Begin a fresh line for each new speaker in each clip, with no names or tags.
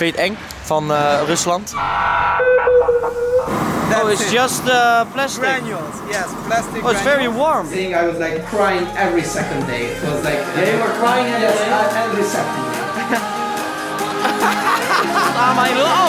Vind je het eng van Rusland? Oh, it's just plastic.
Granules, yes, plastic.
Oh, it's very warm.
I was like crying every second day. It was like
You were crying
every second day.
Ah, mijn lauw.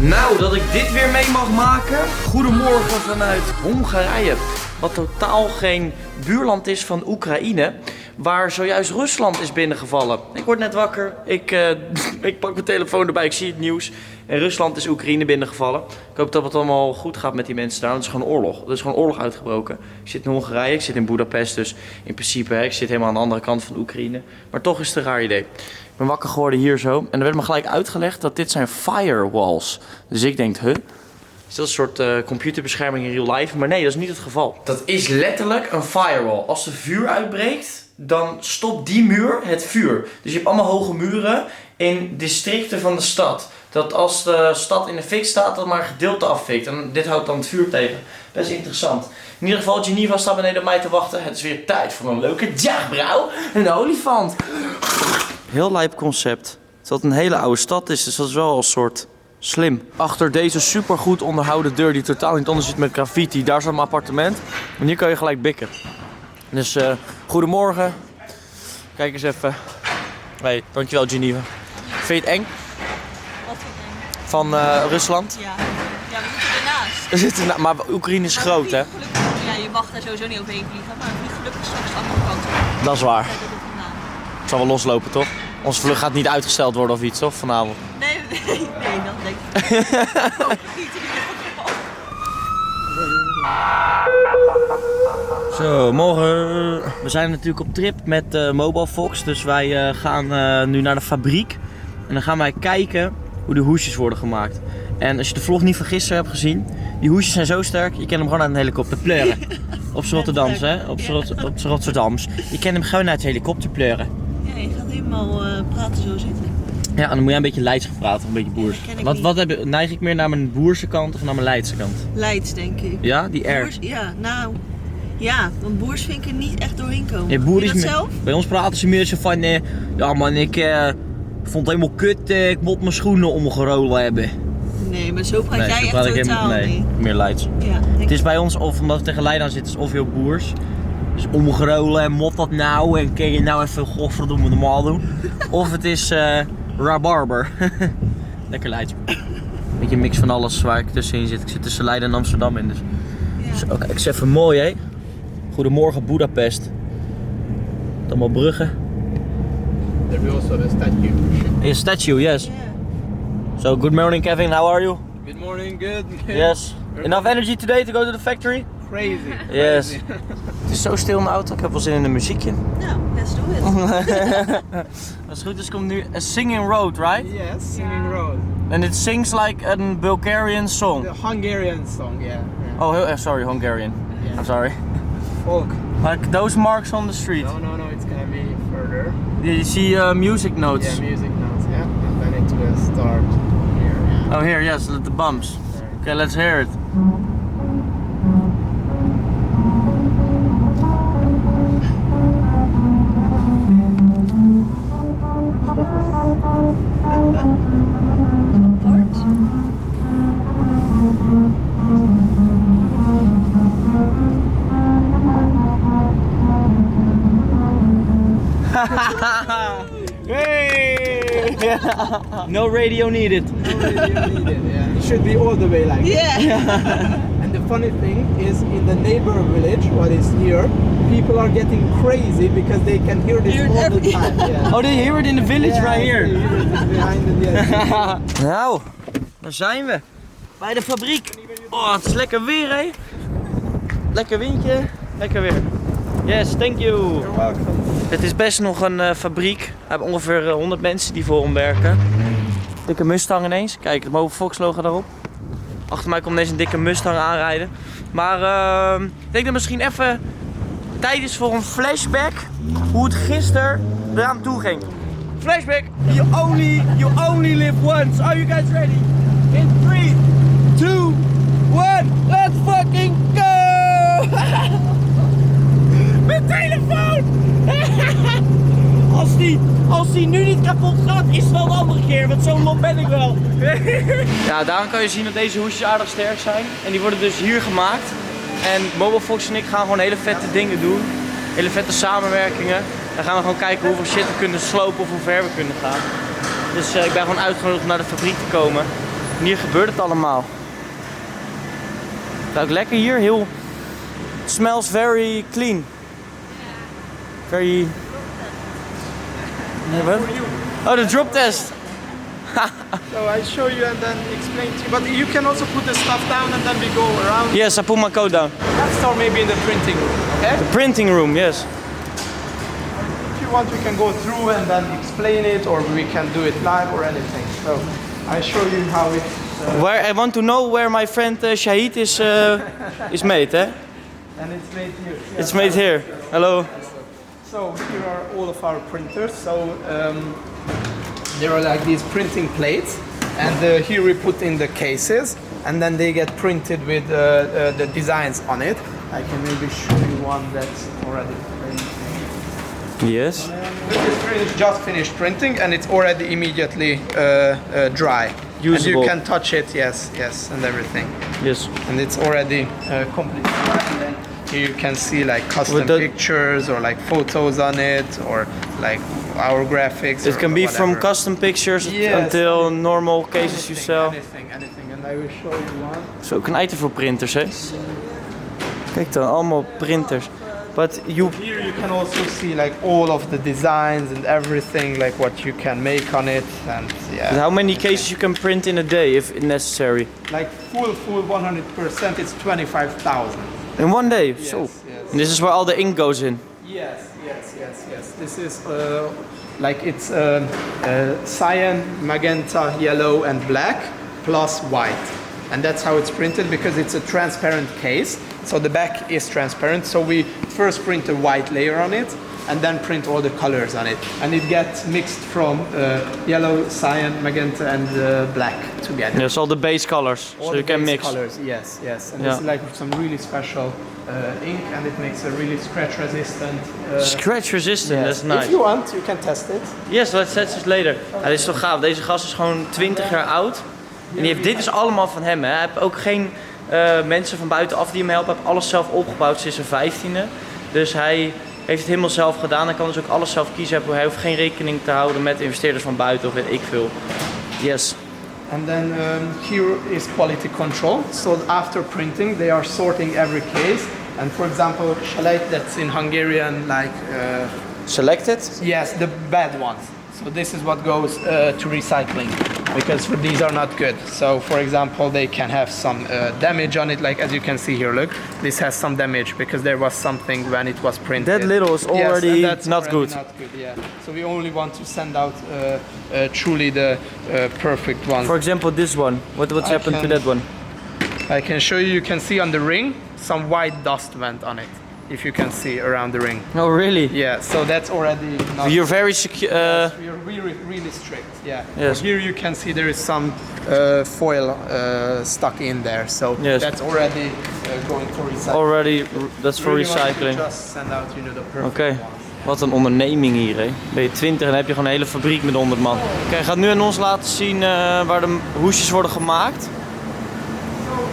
Nou, dat ik dit weer mee mag maken. Goedemorgen vanuit Hongarije. Wat totaal geen buurland is van Oekraïne. Waar zojuist Rusland is binnengevallen. Ik word net wakker. Ik pak mijn telefoon erbij. Ik zie het nieuws. En Rusland is Oekraïne binnengevallen. Ik hoop dat het allemaal goed gaat met die mensen daar. Want het is gewoon oorlog. Er is gewoon oorlog uitgebroken. Ik zit in Hongarije. Ik zit in Budapest. Dus in principe, ik zit helemaal aan de andere kant van Oekraïne. Maar toch is het een raar idee. Ik ben wakker geworden hier zo. En er werd me gelijk uitgelegd dat dit zijn firewalls. Dus ik denk, is dat een soort computerbescherming in real life? Maar nee, dat is niet het geval. Dat is letterlijk een firewall. Als er vuur uitbreekt, dan stopt die muur het vuur. Dus je hebt allemaal hoge muren in districten van de stad. Dat als de stad in de fik staat, dat maar een gedeelte afvikt. En dit houdt dan het vuur tegen. Best interessant. In ieder geval, Geneva staat beneden op mij te wachten. Het is weer tijd voor een leuke dagbrouw. Een olifant. Heel lijp concept. Terwijl het een hele oude stad is, dus dat is wel een soort slim. Achter deze supergoed onderhouden deur die totaal niet onder zit met graffiti, daar is mijn appartement. En hier kan je gelijk bikken. Dus goedemorgen. Kijk eens even. Hey, dankjewel Geneva. Vind je het eng?
Wat vind je eng?
Van Rusland?
Ja. Ja, we zitten ernaast.
Maar Oekraïne is groot, hè?
Ja, je mag daar sowieso niet overheen vliegen, maar we vliegen gelukkig straks de andere kant op.
Dat is waar.
Daar doe ik vandaan.
Het zal wel loslopen, toch? Onze vlucht gaat niet uitgesteld worden of iets, toch? Vanavond.
Nee, dat denk ik niet. Niet in ieder geval.
Zo, morgen. We zijn natuurlijk op trip met MobilFox, dus wij gaan nu naar de fabriek. En dan gaan wij kijken hoe de hoesjes worden gemaakt. En als je de vlog niet van gisteren hebt gezien, die hoesjes zijn zo sterk, je kan hem gewoon uit een helikopter pleuren. Op z'n Rotterdams, hè? Op z'n Rotterdams. Je kan hem gewoon uit de helikopter pleuren.
Ja, je gaat helemaal praten zo zitten.
Ja, en dan moet jij een beetje Leids praten, een beetje boers. Wat neig ik meer naar mijn boerse kant of naar mijn Leidse kant?
Leids, denk ik.
Ja, die R.
Boers, ja, nou. Ja, want boers vind ik er niet echt doorheen komen.
Ja, boer
is
is
dat zelf?
Bij ons praten ze meer zo van, ja man, ik vond het helemaal kut, ik moet mijn schoenen omgerolen hebben.
Nee, maar zo praat jij
zo praat
echt
ik
totaal
nee, meer Leids.
Ja,
Het is bij ons, of omdat we tegen Leiden aan zitten, is of heel boers. Dus omgerolen en mot dat nou en kun je nou even godverdomme normaal doen. Of het is rabarber. Lekker Leids. Beetje een mix van alles waar ik tussenin zit. Ik zit tussen Leiden en Amsterdam in. Dus.
ja.
Zo, kijk eens even mooi, hè. Goedemorgen Budapest. Allemaal bruggen.
There's also a statue.
A statue, yes.
Yeah.
So good morning Kevin, how are you?
Good morning, good.
Yes. Enough energy today to go to the factory?
Crazy.
Yes. Het is zo stil in de auto, ik heb wel zin in een muziekje.
Nou, let's do it.
Als het goed is komt nu A Singing Road, right?
Yes, Singing Road.
And it sings like a Bulgarian song.
The Hungarian song, yeah.
Oh, sorry, Hungarian.
Yeah.
I'm sorry.
Folk.
Like those marks on the street.
No, it's gonna be further.
You see music notes.
Yeah, music notes, yeah. And then it will start here, yeah.
Oh, here, yes, the bumps. Okay, let's hear it. Hey! No radio needed.
No radio needed, yeah. It should be all the way like that.
Yeah.
And the funny thing is, in the neighbor village, what is here, people are getting crazy because they can hear this all the time. Yeah.
Oh, they hear it in the village right here.
They hear it behind the
Nou, daar zijn we. Bij de fabriek. Oh, het is lekker weer, hè? Lekker windje, lekker weer. Yes, thank you.
You're welcome.
Het is best nog een fabriek. We hebben ongeveer 100 mensen die voor hem werken. Dikke Mustang ineens. Kijk, het MobilFox logo daarop. Achter mij komt ineens een dikke Mustang aanrijden. Maar ik denk dat misschien even tijd is voor een flashback. Hoe het gisteren eraan toe ging. Flashback! You only live once. Are you guys ready? In 3, 2, 1, let's fucking go! kapot gaat, is het wel een andere keer, want zo'n lop ben ik wel. Ja, daarom kan je zien dat deze hoesjes aardig sterk zijn. En die worden dus hier gemaakt. En MobilFox en ik gaan gewoon hele vette dingen doen. Hele vette samenwerkingen. Dan gaan we gewoon kijken hoeveel shit we kunnen slopen of hoe ver we kunnen gaan. Dus ik ben gewoon uitgenodigd om naar de fabriek te komen. En hier gebeurt het allemaal. Het ruikt lekker hier, heel... It smells very clean. Very... Oh, the drop test!
So I show you and then explain to you. But you can also put the stuff down and then we go around.
Yes, I put my coat down.
Let's start maybe in the printing room, okay?
The printing room, yes.
If you want, we can go through and then explain it, or we can do it live or anything. So I show you how it's...
Where I want to know where my friend Shahid is made, eh?
And it's made here.
It's made here. Hello.
So here are all of our printers. So there are like these printing plates, and here we put in the cases, and then they get printed with the designs on it. I can maybe show you one that's already printed.
Yes.
This is just finished printing, and it's already immediately dry.
Usable.
And you can touch it, yes, and everything.
Yes.
And it's already completely dry. And then here you can see like custom pictures or like photos on it, or like our graphics.
It can be
whatever.
from custom pictures until normal cases you sell.
Anything, and I will show you one.
Zo knijten voor printers, hè? Kijk dan, allemaal printers. But you...
Here you can also see like all of the designs and everything, like what you can make on it, and yeah.
How many cases you can print in a day if necessary?
Like full 100%, it's 25,000.
In one day?
Yes,
So.
yes.
And this is where all the ink goes in.
Yes. This is like it's cyan, magenta, yellow, and black plus white, and that's how it's printed because it's a transparent case. So the back is transparent. So we first print a white layer on it, and then print all the colors on it, and it gets mixed from yellow, cyan, magenta, and black together.
Yes, all the base colors,
All
so
the
you can
base
mix.
colors, yes. And
Yeah.
it's like some really special ink, and it makes a really scratch resistant.
Scratch resistant, that's nice.
If you want, you can test it.
Yes, let's test this later. Ja, dit is toch gaaf. Deze gast is gewoon 20 jaar oud. En die heeft, dit is allemaal van hem. Hè. Hij heeft ook geen mensen van buitenaf die hem helpen. Hij heeft alles zelf opgebouwd sinds zijn 15e. Dus hij heeft het helemaal zelf gedaan. Hij kan dus ook alles zelf kiezen. Hij hoeft geen rekening te houden met investeerders van buiten of weet ik veel. Yes.
And then here is quality control. So after printing, they are sorting every case. And for example, Shalit, that's in Hungarian, like...
Selected?
Yes, the bad ones. So this is what goes to recycling, because these are not good. So for example, they can have some damage on it, like as you can see here, look. This has some damage because there was something when it was printed.
That little is already
that's
not
already
good.
Not good, yeah. So we only want to send out truly the perfect ones.
For example, this one. What's happened to that one?
I can show you. You can see on the ring some white dust went on it. If you can see around the ring.
Oh, really?
Yeah, so that's already not...
You're very secure.
We are really strict, yeah.
Yes.
Here you can see there is some foil stuck in there, so
Yes.
that's already going for recycling.
Already, that's for
Really want to
recycling.
just send out, the perfect
Oké.
ones.
Wat een onderneming hier, hè. Ben je 20 en dan heb je gewoon een hele fabriek met 100 man. Oké, hij gaat nu aan ons laten zien waar de hoesjes worden gemaakt.
So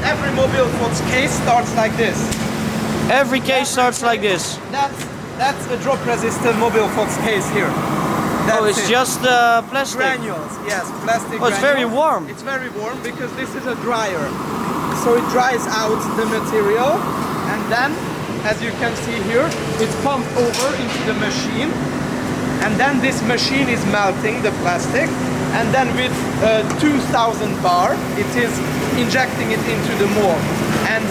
every MobilFox case starts like this.
Every case starts like this.
That's a drop-resistant MobilFox case here.
Oh, it's just plastic.
Granules, yes, plastic.
Oh, it's very warm.
It's very warm because this is a dryer. So it dries out the material, and then, as you can see here, it's pumped over into the machine, and then this machine is melting the plastic, and then with 2000 bar, it is injecting it into the mold. And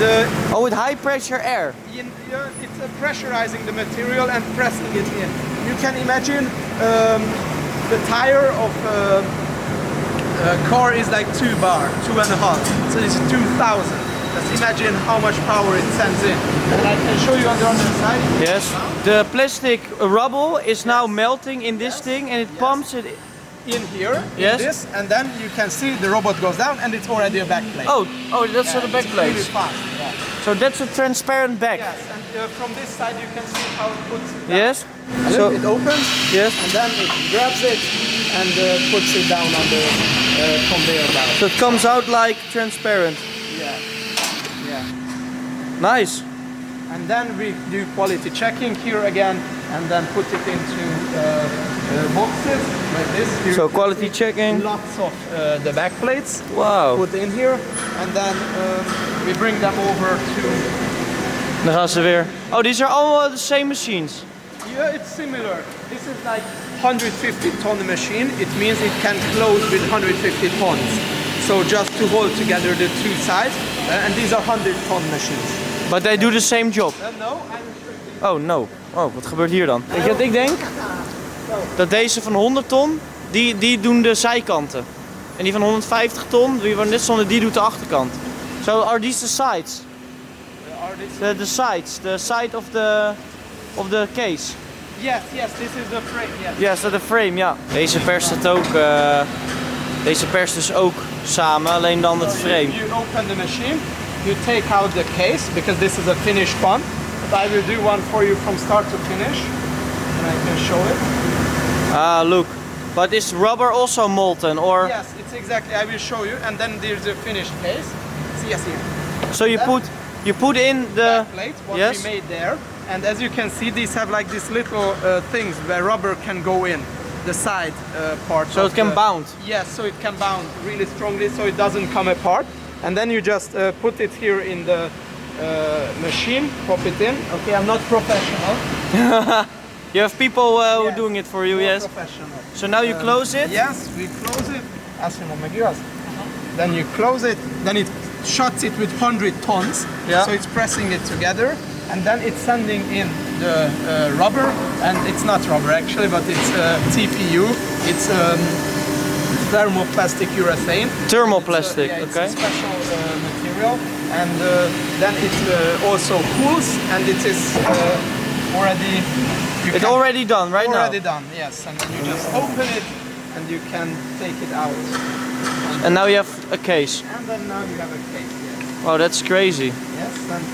with high pressure air.
it's pressurizing the material and pressing it in. You can imagine the tire of a car is like 2 bar, 2.5. So it's 2000. Just imagine how much power it sends in. And I can show you on the other side.
Yes. The plastic rubble is now melting in this thing and it pumps it
In here,
Yes.
in this, and then you can see the robot goes down and it's already a back plate.
Oh, that's the back
It's
plate.
really fast. Yeah.
So that's a transparent back.
Yes, and from this side you can see how it puts it down.
Yes.
And
So
look, it opens.
yes.
And then it grabs it and puts it down on the conveyor belt.
So it comes out like transparent.
Yeah. Yeah.
Nice.
And then we do quality checking here again, and then put it into boxes like this. Here
So
you can
quality
see
checking.
Lots of the back plates
Wow.
put in here, and then we bring them over to.
Dan gaan ze weer. Oh, these are all the same machines.
Yeah, it's similar. This is like 150-ton machine. It means it can close with 150 tons. So just to hold together the two sides, and these are 100-ton machines.
But they do the same job.
No, I'm
Oh no. Oh, wat gebeurt hier dan? Weet je wat ik denk? Dat deze van 100 ton, die doen de zijkanten. En die van 150 ton, die waar net stonden, die doet de achterkant. So are these the sides? The sides, the side of the case.
Yes, this is the frame. Yes.
Ja, so the frame, ja. Deze perst het ook, deze perst dus ook samen, alleen dan het frame.
You open the machine, you take out the case because this is a finished one. But I will do one for you from start to finish, and I can show it.
Ah, look. But is rubber also molten, or?
Yes, it's exactly. I will show you, and then there's a finished case. See, yes, here.
So you put in the
Back plate, what
yes?
we made there, and as you can see, these have like these little things where rubber can go in the side part.
So it can bound.
Yes, so it can bound really strongly, so it doesn't come apart. And then you just put it here in the machine, pop it in. Okay, I'm not professional.
You have people who are
Yes,
doing it for you,
more
yes?
Professional.
So now you close it?
Yes, we close it. Then you close it, then it shuts it with 100 tons.
Yeah.
So it's pressing it together, and then it's sending in the rubber, and it's not rubber actually, but it's TPU. It's thermoplastic urethane.
Thermoplastic,
It's
okay.
a special material, and then it also cools, and it is already.
It's already done right
already
now.
done, yes. And then you just open it, and you can take it out.
And now you have a case.
And then now you have a case, yes.
Wow, that's crazy.
Yes, and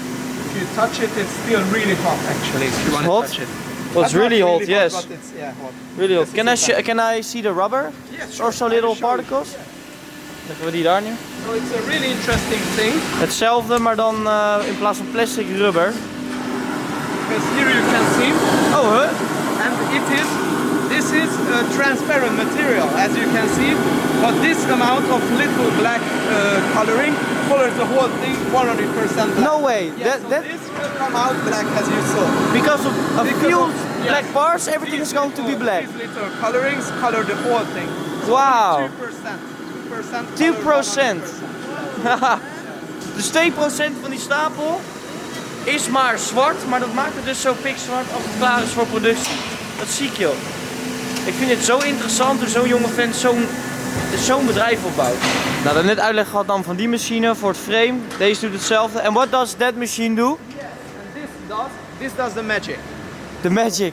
if you touch it, it's still really hot actually, if you want to
Hot?
touch it.
Well, it's
Not
really hot,
really
yes.
But it's, yeah, hot.
Really hot.
This is
Can I see the rubber?
Yes, sure.
Or so
I will
little
show you.
particles? Leggen we die daar nu?
So it's a really interesting thing,
Hetzelfde, maar dan in plaats van plastic rubber.
because here you can see,
Oh, huh?
and this is a transparent material, as you can see, but this amount of little black coloring colors the whole thing 100% black.
No way.
Yeah, so this will come out black as you saw.
Because of a
Because
few
of- yes.
black bars, everything is going to be black.
These little colorings color the whole thing. So
Wow.
2%. 2%.
2%.
100%.
Dus 2% van die stapel is maar zwart, maar dat maakt het dus zo pikzwart als het klaar is voor productie. Dat zie ik, joh. Ik vind het zo interessant hoe zo'n jonge vent zo'n bedrijf opbouwt. Nou, dan net uitleg gehad dan van die machine voor het frame. Deze doet hetzelfde. En what does that machine do?
Yes, and this does the magic.
The magic.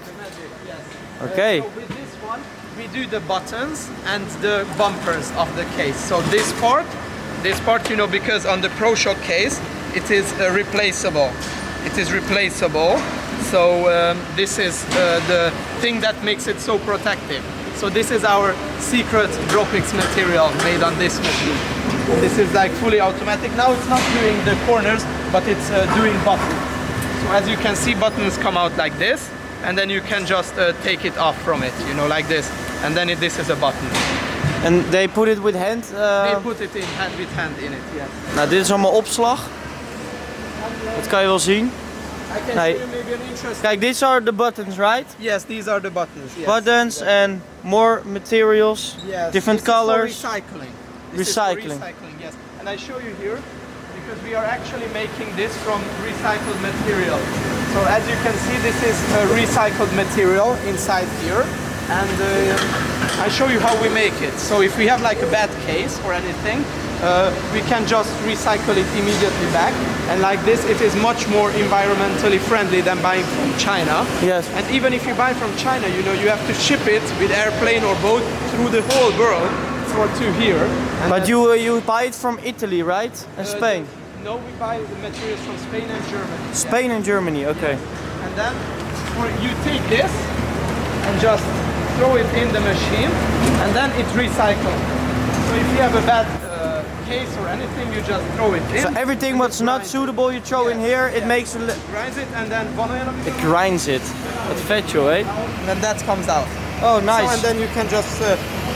Yes.
Okay.
So with this one, we do the buttons and the bumpers of the case. So this part, you know, because on the Pro Shock case, it is replaceable. It is replaceable. So this is the thing that makes it so protective. So this is our secret Dropix material made on this machine. This is like fully automatic. Now it's not doing the corners, but it's doing buttons. So as you can see, buttons come out like this, and then you can just take it off from it, you know, like this. And then this is a button.
And they put it with hand?
They put it in hand with hand in it, yes.
Nou, dit is allemaal opslag. Dat kan je wel zien.
I can
Hey.
show you maybe an interesting.
Kijk, these are the buttons, right?
Yes, these are the buttons. Yes.
Buttons and more materials,
Yes,
different
this is for
colors.
recycling.
Recycling.
Recycling, yes. And I show you here because we are actually making this from recycled material. So as you can see, this is recycled material inside here, and I show you how we make it. So if we have like a bad case or anything, we can just recycle it immediately back. And like this, it is much more environmentally friendly than buying from China.
Yes.
And even if you buy from China, you know, you have to ship it with airplane or boat through the whole world to here. And
But you buy it from Italy, right? And Spain?
No, we buy the materials from Spain and Germany.
Spain and Germany, okay.
And then you take this and just throw it in the machine, and then it recycles. So if you have a bad case or anything, you just throw it in.
So everything what's not suitable you throw in here, it makes a
grinds it and then
it grinds it. Wat vet joh, hè?
and then that comes out.
Oh, nice.
So, and then you can just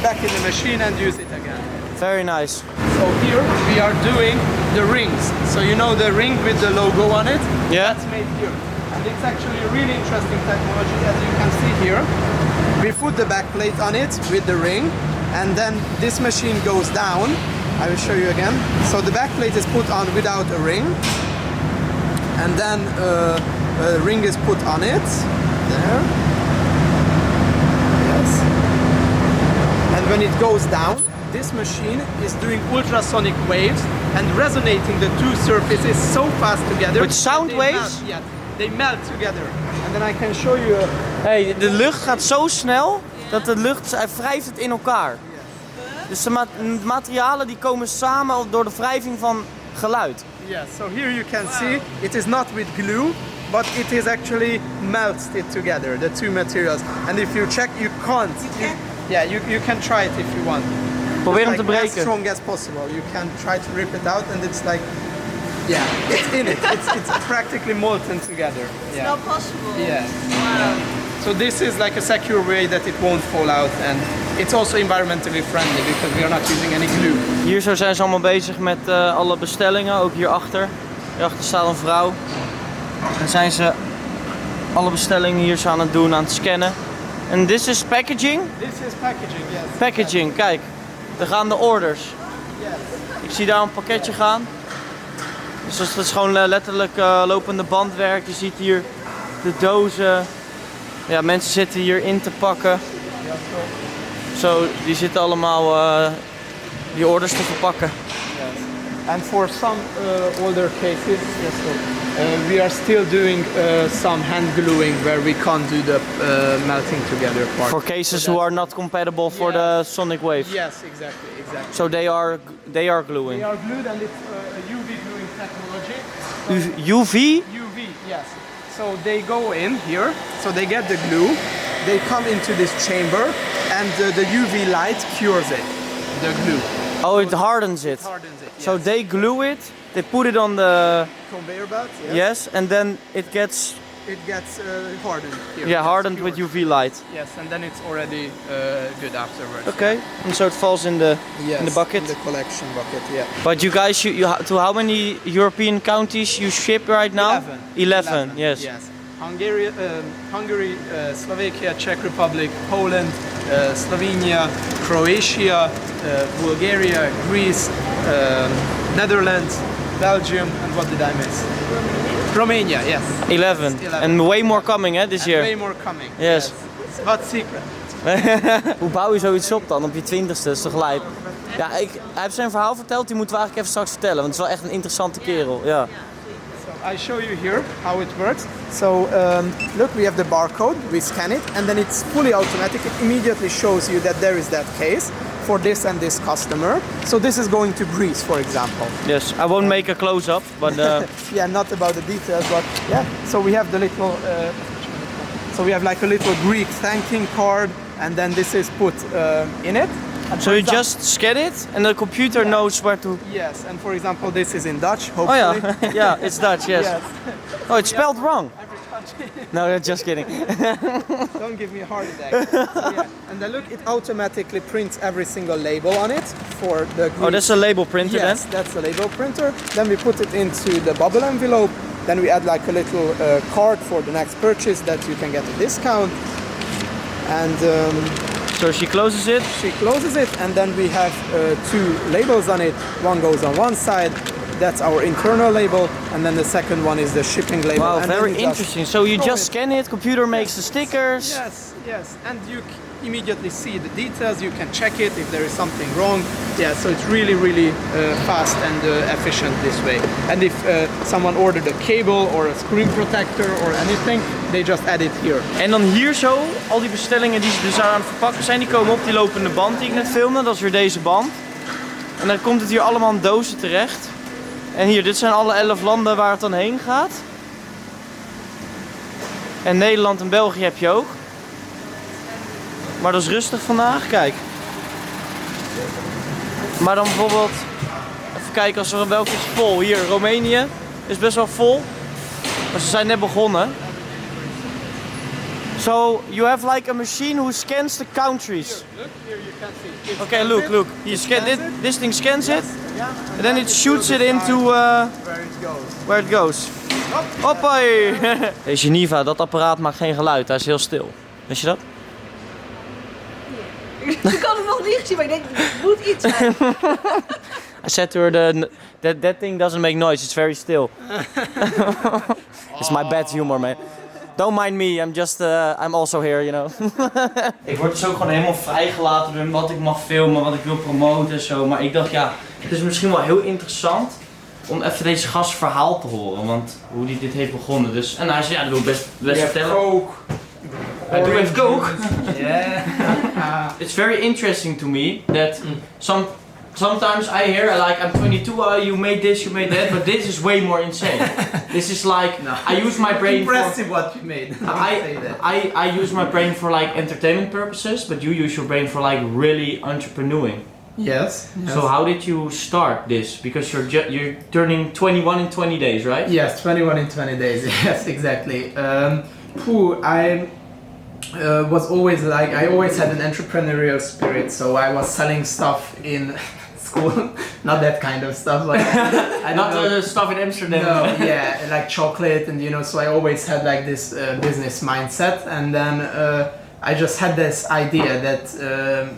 back in the machine and use it again.
Very nice.
So here we are doing the rings. So you know the ring with the logo on it?
Yeah.
That's made here. And it's actually a really interesting technology, as you can see here. We put the back plate on it with the ring, and then this machine goes down. I will show you again. So the back plate is put on without a ring, and then a ring is put on it. There. Yes. And when it goes down, this machine is doing ultrasonic waves and resonating the two surfaces so fast together.
With sound waves?
Yeah, they melt together. And then I can show you.
Hey, de lucht gaat zo snel dat de lucht, hij wrijft het in elkaar. Dus de materialen die komen samen door de wrijving van geluid.
Yeah, so here you can see it is not with glue, but it is actually melts it together, the two materials. And if you check, you can't. You can try it if you want.
Probeer hem te
Like as
breken.
strong as possible. You can try to rip it out, and it's like, it's in it. It's practically molten together.
It's not possible.
Yeah.
Wow.
So this is like a secure way that it won't fall out, and it's also environmentally friendly because we are not using any glue.
Hier zo zijn ze allemaal bezig met alle bestellingen, ook hierachter. Hierachter staat een vrouw. En zijn ze alle bestellingen hier zo aan het doen, aan het scannen. En this is packaging?
This is packaging, yes.
Packaging, kijk. Daar gaan de orders.
Yes.
Ik zie daar een pakketje gaan. Dus dat is gewoon letterlijk lopende bandwerk. Je ziet hier de dozen. Ja, mensen zitten hier in te pakken. Zo, die zitten allemaal die orders te verpakken.
And for some older cases, we are still doing some hand gluing where we can't do the melting together part.
For cases who are not compatible for the sonic wave.
Yes, exactly.
So they are gluing.
They are glued, and it's a UV gluing technology.
UV?
UV, yes. So they go in here, so they get the glue, they come into this chamber, and the UV light cures it, the glue.
Oh, it hardens it.
Hardens it, yes.
So they glue it, they put it on the...
Conveyor belt, yes.
Yes, and then it gets...
It gets hardened here.
Yeah, hardened
Cured.
with UV light.
Yes, and then it's already good afterwards.
Okay, and so it falls in the bucket.
In the collection bucket, yeah.
But you guys, to how many European countries you ship right now? 11, yes.
Hungary, Slovakia, Czech Republic, Poland, Slovenia, Croatia, Bulgaria, Greece, Netherlands, Belgium, and what did I miss? Romania, yes.
11. And way more coming this year.
Way more coming.
Yes.
But secret.
Hoe bouw je zoiets op dan, op je 20ste? Dat is toch lijp? Ja, hij heeft zijn verhaal verteld, die moeten we eigenlijk even straks vertellen, want het is wel echt een interessante kerel. Ja.
So I show you here how it works. So look, we have the barcode, we scan it, and then it's fully automatic. It immediately shows you that there is that case for this and this customer. So this is going to Greece, for example.
Yes, I won't make a close-up, but...
yeah, not about the details, but yeah. So we have the little... so we have like a little Greek thanking card, and then this is put in it. And
so you just scan it, and the computer knows where to...
Yes, and for example, this is in Dutch, hopefully.
Oh yeah, yeah, it's Dutch, yes.
Yes.
Oh, it's spelled wrong. No, just kidding.
Don't give me a heart attack. So, yeah. And then look, it automatically prints every single label on it for the Greek.
Oh, that's a label printer then?
Yes, that's a label printer. Then we put it into the bubble envelope. Then we add like a little card for the next purchase that you can get a discount. And
so she closes it?
She closes it, and then we have two labels on it. One goes on one side, that's our internal label, and then the second one is the shipping label.
Wow,
and
very interesting. So you just scan it, computer makes the stickers.
Yes, and you immediately see the details, you can check it if there is something wrong. Yeah, so it's really fast and efficient this way. And if someone ordered a cable or a screen protector or anything, they just add it here.
En dan hier zo, al die bestellingen die ze dus aan het verpakken zijn, die komen op die lopende band die ik net filmde. Dat is weer deze band. En dan komt het hier allemaal in dozen terecht. En hier, dit zijn alle 11 landen waar het dan heen gaat. En Nederland en België heb je ook. Maar dat is rustig vandaag, kijk. Maar dan bijvoorbeeld, even kijken als er welke is vol. Hier, Roemenië is best wel vol. Maar ze zijn net begonnen. So, you have like a machine who scans the countries.
Look, here you can see. It
Okay,
scans
look.
it.
You scan it, this thing scans it.
Yeah.
And then it shoots it into
where it goes.
where it goes. Hoppai! Hey Geneva, dat apparaat maakt geen geluid, hij is heel stil. Wist je dat?
Ik kan het nog niet gezien, maar ik denk, het moet iets zijn.
I said to her, that thing doesn't make noise, it's very still. It's my bad humor, man. Don't mind me, I'm also here, you know. Ik word dus ook gewoon helemaal vrijgelaten door wat ik mag filmen, wat ik wil promoten en zo. Maar ik dacht, ja, het is misschien wel heel interessant om even deze gast verhaal te horen, want hoe die dit heeft begonnen. Dus, en hij zei, ja, dat wil ik best vertellen.
Coke.
I do have coke.
Yeah.
It's very interesting to me that sometimes I hear like I'm 22, you made this, you made that, but this is way more insane. This is like I use my brain
Impressive
for
what you made. Say that.
I use my brain for like entertainment purposes, but you use your brain for like really entrepreneuring.
Yes.
So how did you start this? Because you're turning 21 in 20 days, right?
Yes, 21 in 20 days. Yes, exactly. I was always like, I always had an entrepreneurial spirit, so I was selling stuff in school, not that kind of stuff, like
Not the stuff in Amsterdam.
No, yeah, like chocolate, and you know, so I always had like this business mindset, and then I just had this idea that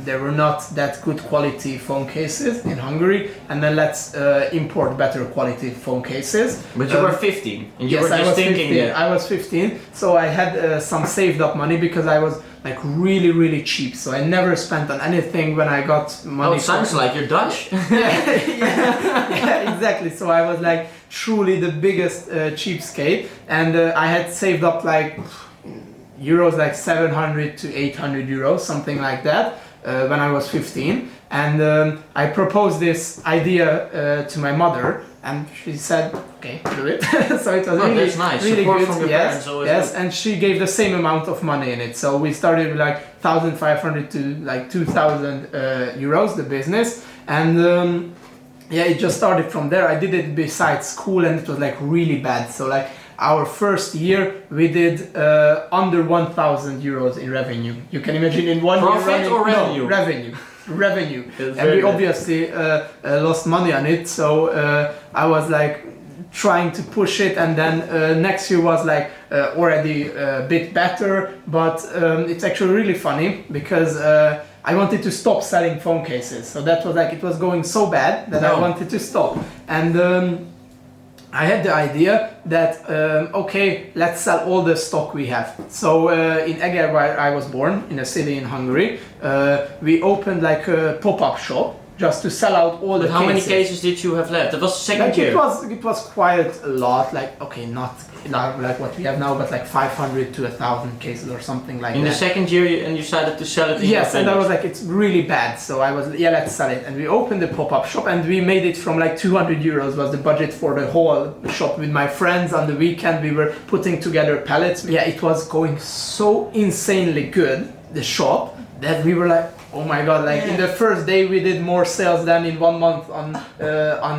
there were not that good quality phone cases in Hungary, and then let's import better quality phone cases.
But you were 15, and you
Yes,
were
I
just
was
thinking
15.
that.
I was 15, so I had some saved up money because I was like really cheap. So I never spent on anything when I got money.
Oh, it sounds like you're Dutch.
yeah, exactly. So I was like truly the biggest cheapskate, and I had saved up like euros, like 700 to 800 euros, something like that, when I was 15. And I proposed this idea to my mother, and she said, "Okay, do it." So it was really,
that's nice.
really
Support
good.
from your
Yes,
parents always
yes.
good.
And she gave the same amount of money in it. So we started with like 1,500 to like 2,000 euros, the business, and. Yeah, it just started from there. I did it besides school, and it was like really bad. So like our first year, we did under 1,000 euros in revenue. You can imagine in one
Profit
year.
or revenue?
No, revenue.
It's
And we
very bad.
obviously lost money on it. So I was like trying to push it, and then next year was like already a bit better. But it's actually really funny because. I wanted to stop selling phone cases, so that was like, it was going so bad that I wanted to stop. And I had the idea that okay, let's sell all the stock we have. So in Eger, where I was born, in a city in Hungary, we opened like a pop-up shop just to sell out all the
But how many
cases.
cases did you have left? That was the second
Like
year.
it was quite a lot. Like okay, not like what we have now, but like 500 to 1,000 cases or something like
In
that.
the second year, you decided to sell it in
Yes, and I
your
was like, it's really bad. So I was, yeah, let's sell it. And we opened the pop-up shop, and we made it from like 200 euros was the budget for the whole shop. With my friends on the weekend, we were putting together pallets. Yeah, it was going so insanely good, the shop, that we were like, oh my god, like in the first day we did more sales than in 1 month on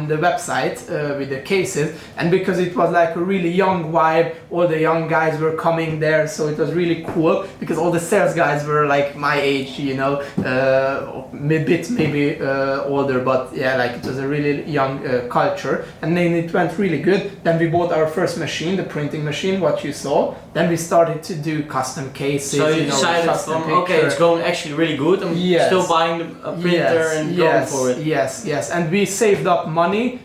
the website with the cases. And because it was like a really young vibe, all the young guys were coming there, so it was really cool because all the sales guys were like my age, you know, a bit maybe older, but yeah, like it was a really young culture. And then it went really good. Then we bought our first machine, the printing machine, what you saw. Then we started to do custom cases.
So you
know,
decided
custom
from, okay,
picture.
it's going actually really good. I'm
Yes.
still buying a printer and going for it.
Yes. And we saved up money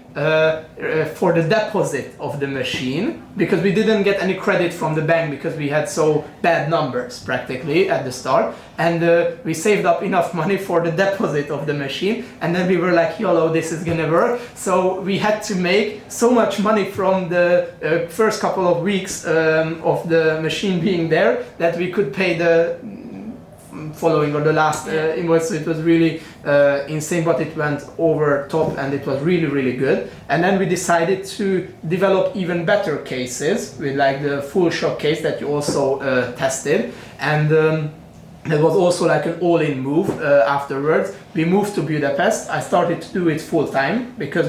for the deposit of the machine because we didn't get any credit from the bank because we had so bad numbers practically at the start. And we saved up enough money for the deposit of the machine. And then we were like, YOLO, this is gonna work. So we had to make so much money from the first couple of weeks of the machine being there that we could pay the following or the last invoice. So it was really insane, but it went over top and it was really, really good. And then we decided to develop even better cases with like the full shock case that you also tested. And that was also like an all-in move afterwards. We moved to Budapest. I started to do it full-time because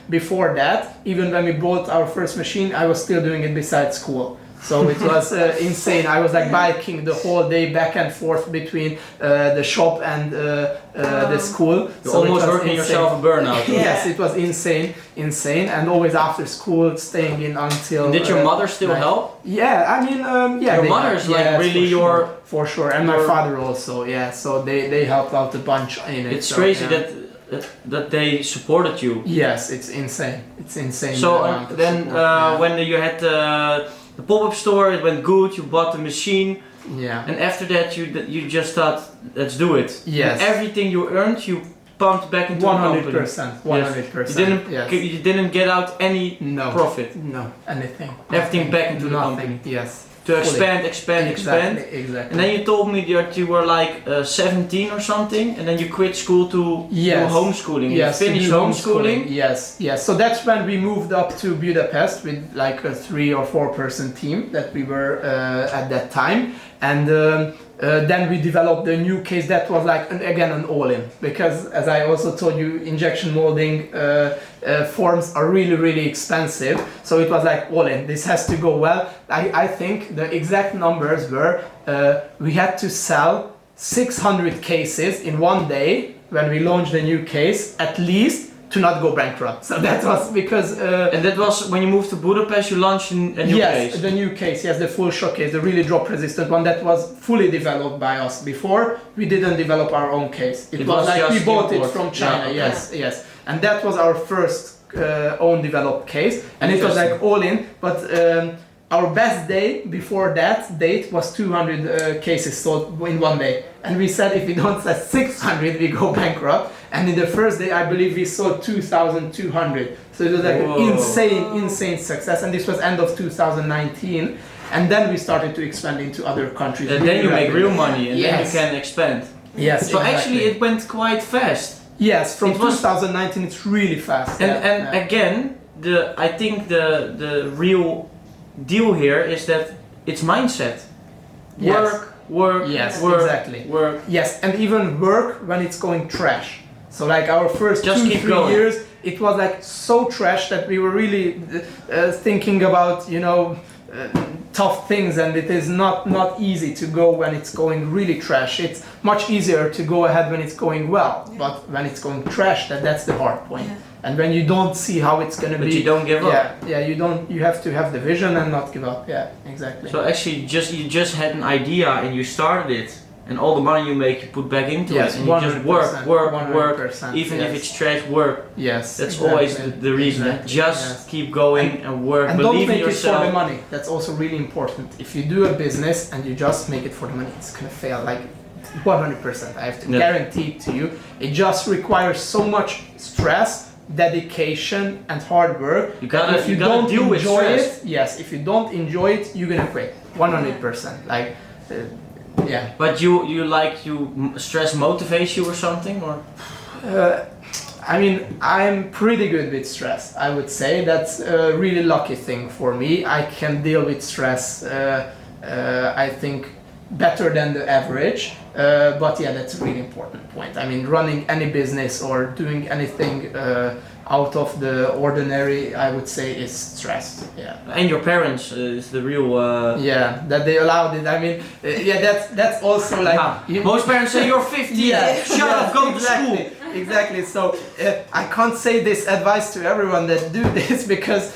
before that, even when we bought our first machine, I was still doing it besides school. So it was insane. I was like biking the whole day back and forth between the shop and the school.
You're
so
almost working yourself a burnout.
Yes, it was insane. And always after school, staying in until.
And did your mother still help?
Yeah, I mean, yeah.
Your mother is like really
for sure, and my father also. Yeah, so they helped out a bunch in it.
It's crazy that they supported you.
Yes, it's insane. It's insane.
So then when you had the pop-up store, it went good. You bought the machine.
Yeah.
And after that, you just thought, let's do it.
Yes.
And everything you earned, you pumped back into
100%. 100%.
Yes. You didn't get out any profit.
No, anything.
Everything back into the company.
Yes.
To expand.
Exactly.
And then you told me that you were like 17 or something, and then you quit school to do homeschooling.
Yes,
you finished homeschooling.
Yes. So that's when we moved up to Budapest with like a 3 or 4 person team that we were at that time. And then we developed a new case that was like, again, an all-in. Because as I also told you, injection molding forms are really, really expensive. So it was like all-in. This has to go well. I think the exact numbers were, we had to sell 600 cases in one day when we launched the new case, at least, to not go bankrupt. So that was because...
and that was when you moved to Budapest, you launched a new case?
Yes, the new case, the full shock case, the really drop resistant one that was fully developed by us. Before, we didn't develop our own case. It was like we bought it from China, yes. And that was our first own developed case. And it was like all in, but our best day before that date was 200 cases sold in one day. And we said if we don't sell 600, we go bankrupt. And in the first day, I believe we sold 2,200. So it was like an insane success. And this was end of 2019. And then we started to expand into other countries.
And then you make real money and then you can expand.
Yes,
so actually it went quite fast.
Yes, from 2019 it's really fast.
And again, I think the real deal here is that it's mindset. Work,
exactly.
Work.
Yes, and even work when it's going trash. So like our first
just
2-3 years, it was like so trash that we were really thinking about, tough things, and it is not easy to go when it's going really trash. It's much easier to go ahead when it's going well, but when it's going trash, that's the hard point. And when you don't see how it's gonna be,
but you don't give up.
You have to have the vision and not give up. Yeah, exactly.
So actually, you just had an idea and you started it, and all the money you make, you put back into it, and you just work, even if it's trash, work.
Yes,
that's always the reason. Just keep going and work.
And
believe
don't make
in yourself.
it for the money. That's also really important. If you do a business and you just make it for the money, it's gonna fail. Like 100%. I have to guarantee it to you. It just requires so much stress, dedication, and hard work.
If you don't deal with stress.
If you don't enjoy it, you're gonna quit. 100%. Like.
But you stress motivates you or something, or?
I mean, I'm pretty good with stress. I would say that's a really lucky thing for me. I can deal with stress. I think better than the average. But that's a really important point. I mean, running any business or doing anything out of the ordinary, I would say, is stressed. Yeah.
And your parents is the real.
That they allowed it. I mean, that's also like.
Most parents say you're 50. Shut up, go to school.
Exactly. So I can't say this advice to everyone that do this because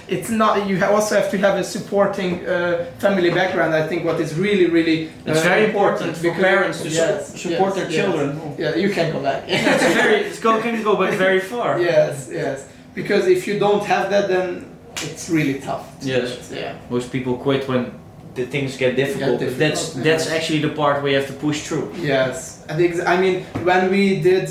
it's not. You also have to have a supporting family background. I think what is really
it's very important for parents to support their children.
Yeah, you can go back.
Can go back very far.
Yes. Because if you don't have that, then it's really tough.
Yes. Most people quit when the things get difficult. That's actually the part where you have to push through.
Yes. I mean, when we did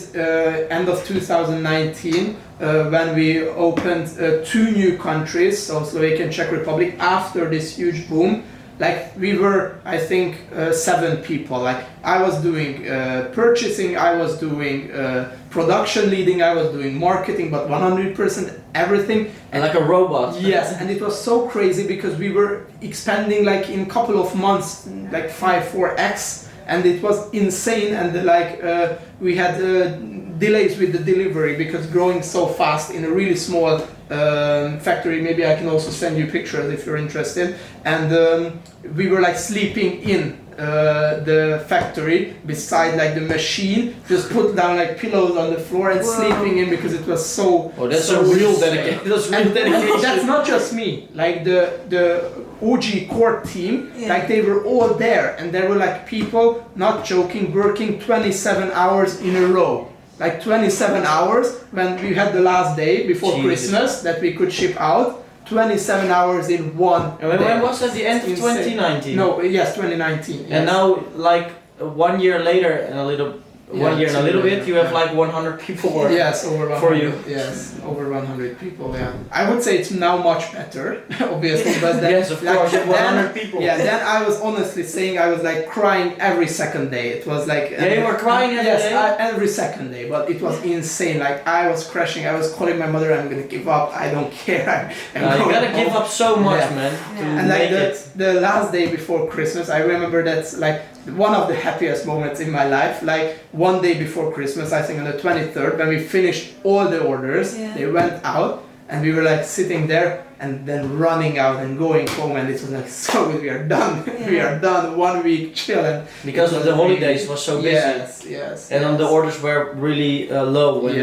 end of 2019, when we opened 2 new countries, so Slovakia and Czech Republic, after this huge boom, like we were, I think, 7 people. Like I was doing purchasing, I was doing production leading, I was doing marketing, but 100% everything.
And like a robot.
Yes, and it was so crazy because we were expanding like in a couple of months, like 5-4x, and it was insane. And like we had delays with the delivery because growing so fast in a really small factory. Maybe I can also send you pictures if you're interested. And we were like sleeping in the factory beside like the machine, just put down like pillows on the floor and sleeping in because it was so.
Oh, that's
so
a real
insane.
dedication. That's real dedication.
That's not just me. Like the OG core team, like they were all there, and there were like people, not joking, working 27 hours in a row. Like 27 hours when we had the last day before Christmas that we could ship out. 27 hours in one day.
When was that? The end of 2019?
No, yes, 2019. Yes.
And now, like 1 year later and a little, 1 year and a little bit, you have like 100 people working.
Yes, over 100.
For you.
Yes, over 100 people. Yeah, I would say it's now much better, obviously. But then,
yes, of course, 100 people.
Yeah, then I was honestly saying I was like crying every second day. It was like
you were crying every day.
Yes, every second day. But it was insane. Like I was crashing. I was calling my mother. I'm gonna give up. I don't care.
You gotta give up so much, man.
And like the last day before Christmas, I remember that's like one of the happiest moments in my life. Like one day before Christmas, I think on the 23rd, when we finished all the orders, they went out and we were like sitting there and then running out and going home, and it was like, so we are done. We are done. 1 week chill. And
because of the holidays was so busy.
Yes.
And the orders were really low. When,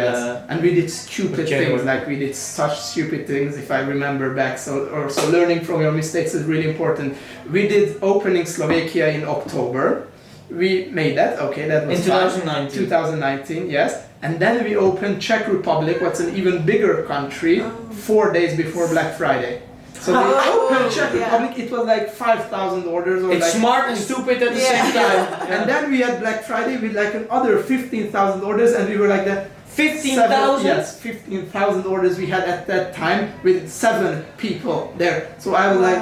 and we did stupid things. Like we did such stupid things. If I remember back, so learning from your mistakes is really important. We did opening Slovakia in October. We made that. Okay, that was
in 2019.
2019, yes. And then we opened Czech Republic, what's an even bigger country, 4 days before Black Friday. So we opened Czech Republic, it was like 5,000 orders. Or
it's
like
smart and stupid at the same time.
And then we had Black Friday with like another 15,000 orders, and we were like the
15,000?
Yes, 15,000 orders we had at that time with 7 people there. So I was like,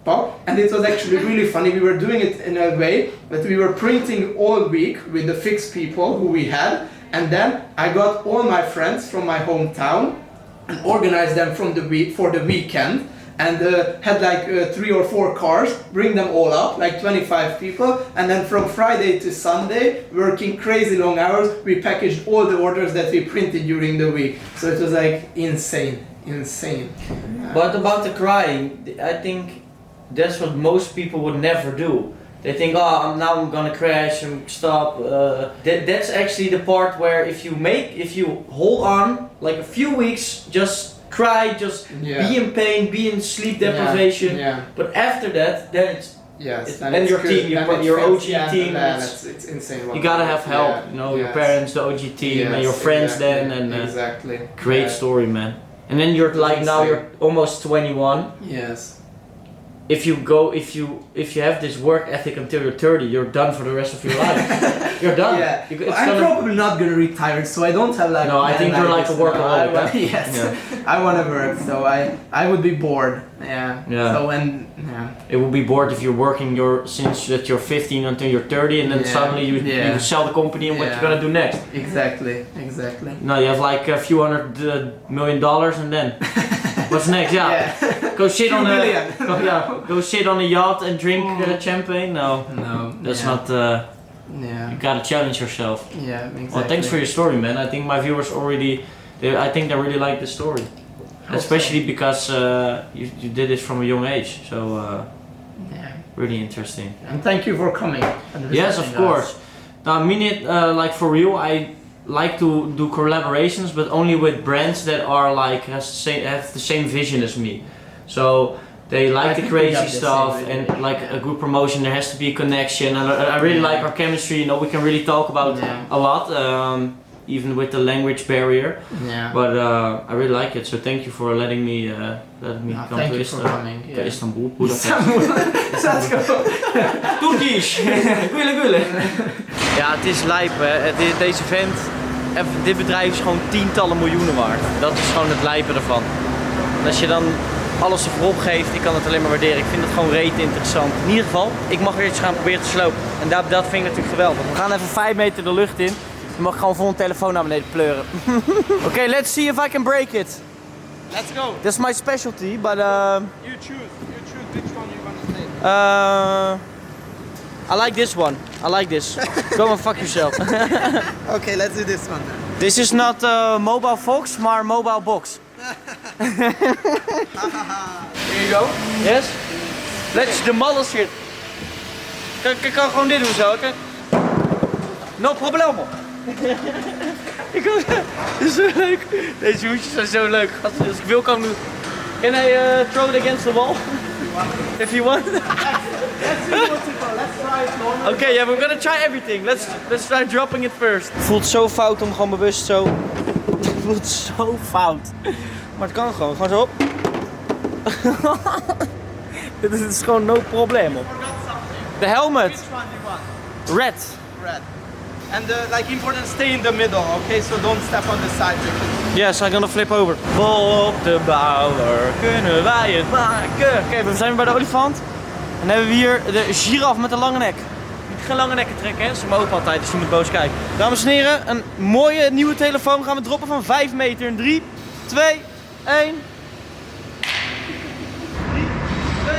wow. And it was actually really funny. We were doing it in a way that we were printing all week with the fixed people who we had. And then I got all my friends from my hometown and organized them for the weekend, and had like 3 or 4 cars, bring them all up, like 25 people, and then from Friday to Sunday, working crazy long hours, we packaged all the orders that we printed during the week. So it was like insane.
But about the crying, I think that's what most people would never do. They think, oh, now I'm gonna crash and stop. That's actually the part where if you hold on like a few weeks, just cry, just be in pain, be in sleep deprivation. But after that, then it's and your team, your OG team.
It's insane.
You gotta have help, you know, your parents, the OG team, and your friends then, and great story, man. And then you're like now you're almost 21.
Yes.
If you have this work ethic until you're 30, you're done for the rest of your life. You're done.
Yeah. I'm probably not gonna retire, so I don't have like.
No, I think you're like a workaholic.
Yes. I want to work, so I would be bored. Yeah. So it
would be bored if you're working since that you're 15 until you're 30, and then suddenly you sell the company and what you're gonna do next.
Exactly.
No, you have like a few $100 million, and then what's next? Go sit on go sit on a yacht and drink champagne. No, that's not. You gotta challenge yourself.
Yeah, exactly.
Well, thanks for your story, man. I think my viewers I think they really like the story, especially because you did it from a young age. So really interesting.
And thank you for coming.
Yes, of course. Now, I mean it like for real. I like to do collaborations, but only with brands that are like have the same vision as me. So they like the crazy stuff and like a good promotion. There has to be a connection, and I really like our chemistry. You know, we can really talk about a lot, even with the language barrier. Yeah. But I really like it. So thank you for letting me come to Istanbul, Budapest.
Let's go.
Turkish. Gule. Ja, het is lijp, hè. Deze vent, dit bedrijf is gewoon tientallen miljoenen waard. Dat is gewoon het lijpen ervan. En als je dan alles ervoor opgeeft. Ik kan het alleen maar waarderen. Ik vind het gewoon rete interessant. In ieder geval, ik mag weer iets gaan proberen te slopen. En dat vind ik natuurlijk geweldig. We gaan even 5 meter de lucht in. Je mag gewoon vol een telefoon naar beneden pleuren. Oké, let's see if I can break it.
Let's go.
That's my specialty, but
You choose which one you want to take.
I like this one. I like this. Go and fuck yourself.
Okay, let's do this one then.
This is not MobilFox, maar MobilBox.
Here you go.
Yes? Let's the model shit. Ik kan gewoon dit doen zo, oké? No problemo. Ik kan... Dit is zo leuk. Deze hoedjes zijn zo leuk. Gasten, als ik wil kan ik doen. Can I throw it against the wall? If you want.
Let's see what's it for. Let's try it normal.
Okay, yeah, we're gonna try everything. Let's try dropping it first. Het voelt zo fout om gewoon bewust zo... Het voelt zo fout. Maar het kan gewoon zo op. Dit is gewoon no problemo. The helmet.
Which one do you want?
Red.
Red. And like important, stay in the middle, okay? So don't step on the side because...
Yes, I'm gonna flip over. Bob de Bouwer, kunnen wij het maken? Oké, we zijn weer bij de olifant. En dan hebben we hier de giraf met een lange nek. Niet geen lange nekken trekken, hè? Ze me open altijd, dus je moet boos kijken. Dames en heren, een mooie nieuwe telefoon gaan we droppen van 5 meter. In 3, 2, 1. 3, 2,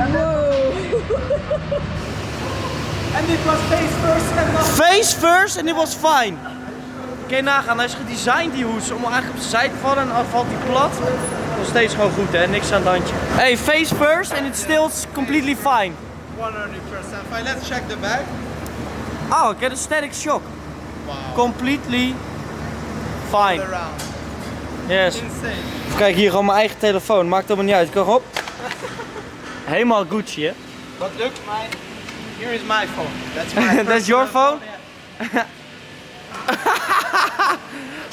1.
Wow. And it was face first and not...
Face first and it was fine. Kun je nagaan, hij is gedesigned die hoes om eigenlijk op zijn zij te vallen en dan valt hij plat. Nog steeds gewoon goed hè, niks aan het handje. Hey, face first and it's still completely fine.
100% fine. Let's check the back.
Oh, I get a static shock.
Wow.
Completely fine.
All around.
Yes.
Insane.
Even kijken, hier gewoon mijn eigen telefoon, maakt allemaal niet uit. Kom op. Helemaal Gucci hè.
But look, here is my phone. That's my
That's your phone?
Yeah.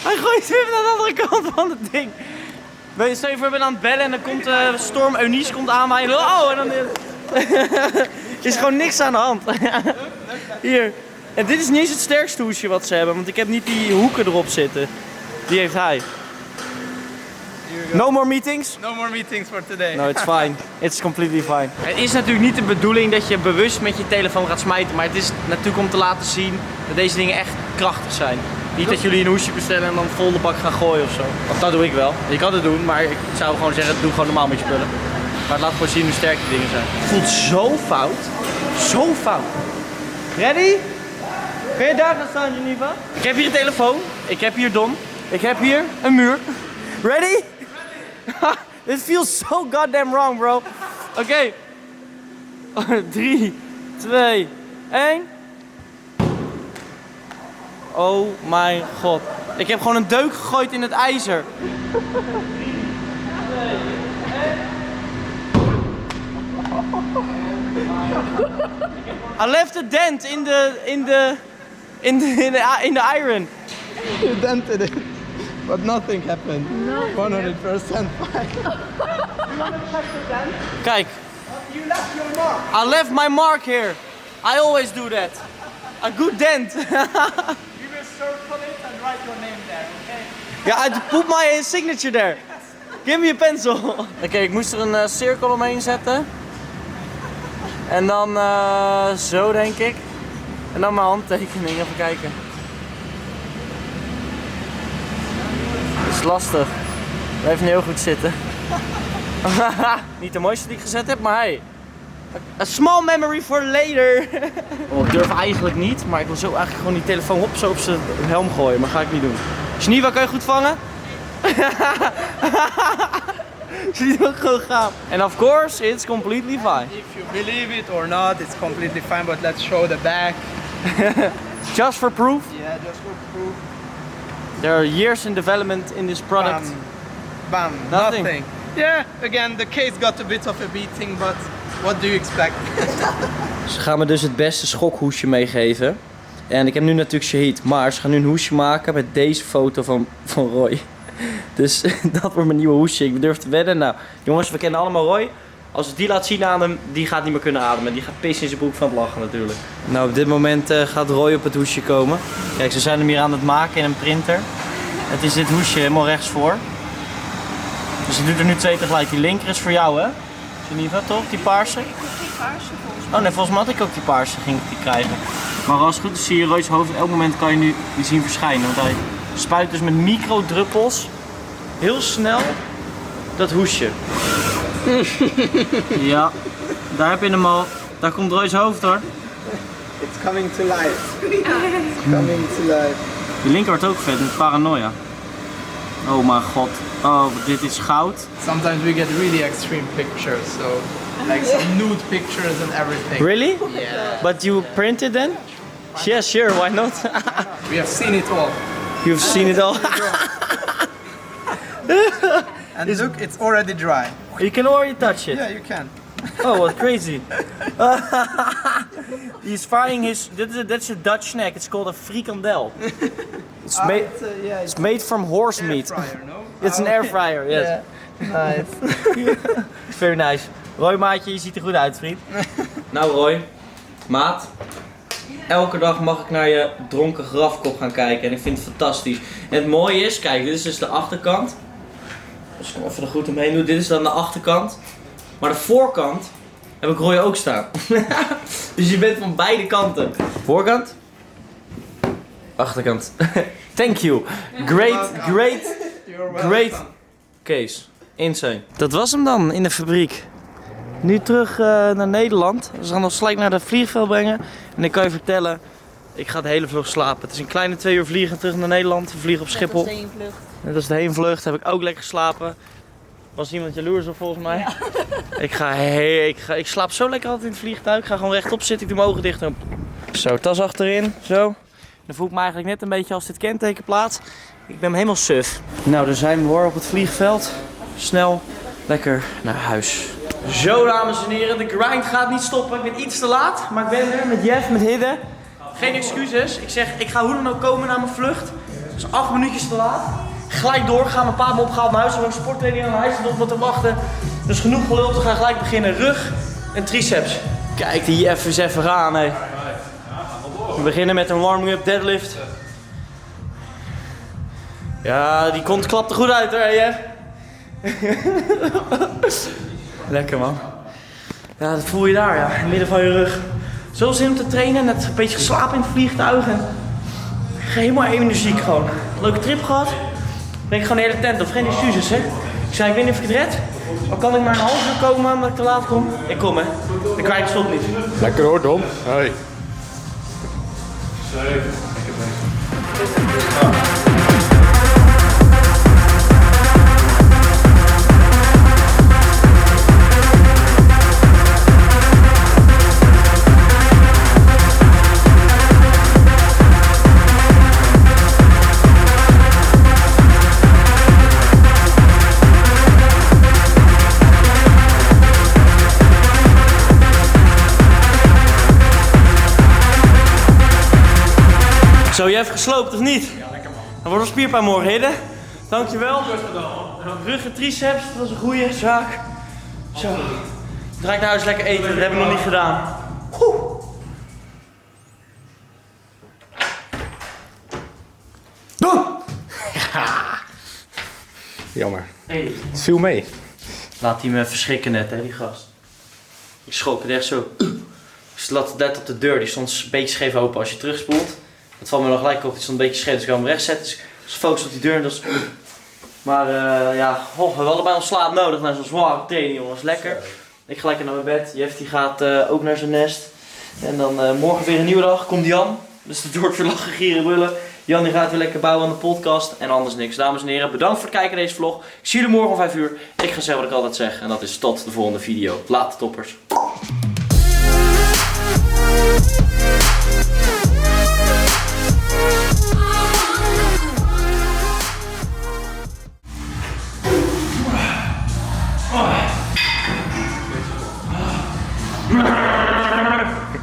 Hij gooit weer naar de andere kant van het ding. Stel je voor, ik ben aan het bellen en dan komt Storm Eunice komt aanwaaien. Oh, en dan is gewoon niks aan de hand. Hier. En dit is niet eens het sterkste hoesje wat ze hebben, want ik heb niet die hoeken erop zitten. Die heeft hij. No more meetings?
No more meetings for today.
No, it's fine. It's completely fine. Het is natuurlijk niet de bedoeling dat je bewust met je telefoon gaat smijten, maar het is natuurlijk om te laten zien dat deze dingen echt krachtig zijn. Niet dat jullie een hoesje bestellen en dan vol de bak gaan gooien of zo. Of dat doe ik wel. Je kan het doen, maar ik zou gewoon zeggen, doe gewoon normaal met je spullen. Maar het laat gewoon zien hoe sterk die dingen zijn. Het voelt zo fout. Zo fout. Ready? Kun je daar gaan staan, Geneva? Ik heb hier een telefoon. Ik heb hier Don. Ik heb hier een muur. Ready? This feels so goddamn wrong, bro. Oké. 3, 2, 1. Oh mijn god. Ik heb gewoon een deuk gegooid in het ijzer. 3, 2, 1. I left a dent in the iron.
You dented it, but nothing happened. 100% fine.
Kijk.
You left your mark.
I left my mark here. I always do that. A good dent.
You will circle it and write your name there, okay?
Ja, I put my signature there. Give me a pencil. Oké, ik moest er een cirkel omheen zetten. En dan zo denk ik. En dan mijn handtekening, even kijken. Dat is lastig. Blijft niet heel goed zitten. Niet de mooiste die ik gezet heb, maar hey. A small memory for later. Oh, ik durf eigenlijk niet, maar ik wil zo eigenlijk gewoon die telefoon op zo op zijn helm gooien, maar ga ik niet doen. Geneva, kan je goed vangen? Ze wil gewoon gaan. And of course, it's completely fine.
If you believe it or not, it's completely fine, but let's show the back.
Just for proof?
Yeah, just for proof.
There are years in development in this product.
Bam. Nothing. Yeah, again, the case got a bit of a beating, but what do you expect?
Ze gaan me dus het beste schokhoesje meegeven. En ik heb nu natuurlijk Shahid, maar ze gaan nu een hoesje maken met deze foto van Roy. Dus dat wordt mijn nieuwe hoesje. Ik durf te wedden. Nou, jongens, we kennen allemaal Roy. Als ik die laat zien aan hem, die gaat niet meer kunnen ademen. Die gaat pissen in zijn broek van het lachen natuurlijk. Nou, op dit moment gaat Roy op het hoesje komen. Kijk, ze zijn hem hier aan het maken in een printer. Het is dit hoesje helemaal rechtsvoor. Dus je doet er nu 2 tegelijk. Die linker is voor jou, hè? Geneva, toch? Die paarse?
Ik heb geen paarse volgens mij.
Oh nee, volgens mij had ik ook die paarse, ging ik die krijgen. Maar als het goed is zie je Roy's hoofd. Elk moment kan je nu die zien verschijnen. Want hij spuit dus met microdruppels heel snel dat hoesje. Ja, daar heb je hem al. Daar komt Roy's hoofd hoor.
It's coming to life. It's coming to life.
Die linker wordt ook vet met paranoia. Oh mijn god. Oh, dit is goud.
Sometimes we get really extreme pictures, so like some nude pictures and everything.
Really?
Yeah.
But you printed then? Yeah, sure, why not?
We have seen it all.
You've seen it all.
And look, it's already dry.
You can already touch it.
Yeah, you can.
Oh, what crazy. He's frying his, that's a Dutch snack, it's called a frikandel. It's made,
Yeah,
it's made from horse
air
meat.
fryer, no?
It's an air fryer, yes.
Yeah. Nice.
Very nice. Roy maatje, je ziet er goed uit vriend. Nou Roy, maat. Elke dag mag ik naar je dronken grafkop gaan kijken en ik vind het fantastisch. En het mooie is, kijk, dit is dus de achterkant. Dus ik even er goed omheen doen. Dit is dan de achterkant. Maar de voorkant heb ik Roy ook staan. Dus je bent van beide kanten. Voorkant. Achterkant. Thank you. Great case. Insane. Dat was hem dan in de fabriek. Nu terug naar Nederland. We gaan ons gelijk naar het vliegveld brengen. En ik kan je vertellen, ik ga de hele vlucht slapen. Het is een kleine 2 uur vliegen terug naar Nederland. We vliegen op Schiphol.
Dat is de heenvlucht.
Net als de heenvlucht heb ik ook lekker geslapen. Was iemand jaloers op volgens mij? Ja. Ik slaap zo lekker altijd in het vliegtuig. Ik ga gewoon rechtop zitten, ik doe mijn ogen dicht. En... Zo, tas achterin, zo. Dan voel ik me eigenlijk net een beetje als dit kentekenplaat. Ik ben helemaal suf. Nou, daar zijn we hoor op het vliegveld. Snel, lekker naar huis. Zo dames en heren, de grind gaat niet stoppen. Ik ben iets te laat, maar ik ben er met Jeff, met Hidde. Geen excuses. Ik zeg, ik ga hoe dan ook komen naar mijn vlucht. Dus 8 minuutjes te laat. Gelijk doorgaan, mijn pa me opgehaald naar huis. We hebben een sportkleding aan huis op wat te wachten. Dus genoeg geluld, we gaan gelijk beginnen. Rug en triceps. Kijk, die Jeff is even gaan, hé. We beginnen met een warming-up deadlift. Ja, die kont klapt er goed uit hoor, Jeff. Lekker man. Ja, dat voel je daar, ja. In het midden van je rug. Zo zin om te trainen, net een beetje geslapen in het vliegtuig. En helemaal energiek gewoon. Leuke trip gehad. Ben ik gewoon de hele tent op, geen excuses hè. Ik zei, ik weet niet of ik het red. Maar kan ik maar een half uur komen omdat ik te laat kom? Ik kom hè. De kwijt stopt niet.
Lekker hoor, Don. Hoi.
Zo, je hebt gesloopt of niet? Ja, lekker man. Dan wordt een spierpijn morgen, Hidde. Dankjewel. Rug en triceps, dat was een goede zaak. Zo. Ga ik naar huis lekker eten, dat heb ik nog niet gedaan. Doe!
Jammer.
Hey.
Het viel mee.
Laat hij me verschrikken net, hè, die gast. Ik schrok het echt zo. Ik zat net op de deur, die stond een beetje scheef open als je terugspoelt. Dat valt me nog gelijk op, die stond een beetje scheef, dus ik kan hem recht zetten. Dus ik focus op die deur en dat is... Maar ja, we hebben allebei ons slaap nodig na zo'n zware training jongens, lekker. Ik ga lekker naar mijn bed, Jeff die gaat ook naar zijn nest. En dan morgen weer een nieuwe dag, komt Jan. Dus het wordt weer lachen, gieren, brullen. Jan die gaat weer lekker bouwen aan de podcast en anders niks. Dames en heren, bedankt voor het kijken naar deze vlog. Ik zie jullie morgen om 5 uur. Ik ga zeggen wat ik altijd zeg en dat is tot de volgende video. Later toppers.